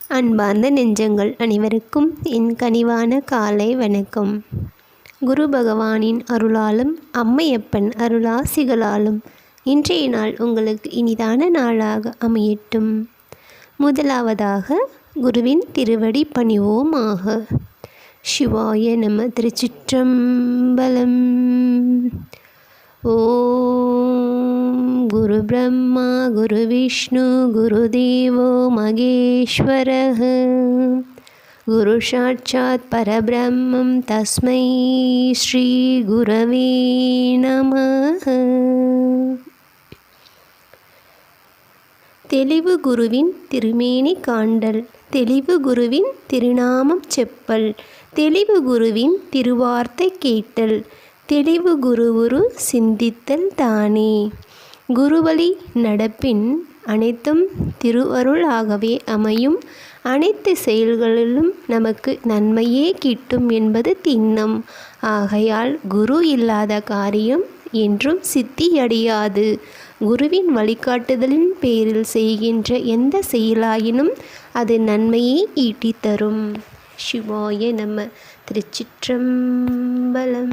அன்பார்ந்த நெஞ்சங்கள் அனைவருக்கும் என் கனிவான காலை வணக்கம். குரு பகவானின் அருளாலும் அம்மையப்பன் அருளாசிகளாலும் இன்றைய நாள் உங்களுக்கு இனிதான நாளாக அமையட்டும். முதலாவதாக குருவின் திருவடி பணிவோமாக. சிவாய நம. திருச்சிற்றம்பலம். குரு பிரம்மா குரு விஷ்ணு குரு தேவோ மகேஸ்வரः குரு சாட்சாத் பரபிரம்மம் தஸ்மை ஸ்ரீ குரவே நமः. தெளிவு குருவின் திருமேனி காண்டல், தெளிவு குருவின் திருநாமம் செப்பல், தெளிவு குருவின் திருவார்த்தை கேட்டல், தெளிவு குருவுரு சிந்தித்தல் தானே. குருவழி நடப்பின் அனைத்தும் திருவருளாகவே அமையும். அனைத்து செயல்களிலும் நமக்கு நன்மையே கிட்டும் என்பது திண்ணம். ஆகையால் குரு இல்லாத காரியம் என்றும் சித்தியடையாது. குருவின் வழிகாட்டுதலின் பேரில் செய்கின்ற எந்த செயலாயினும் அது நன்மையை ஈட்டித்தரும். சிவாய நம. திருச்சிற்றம்பலம்.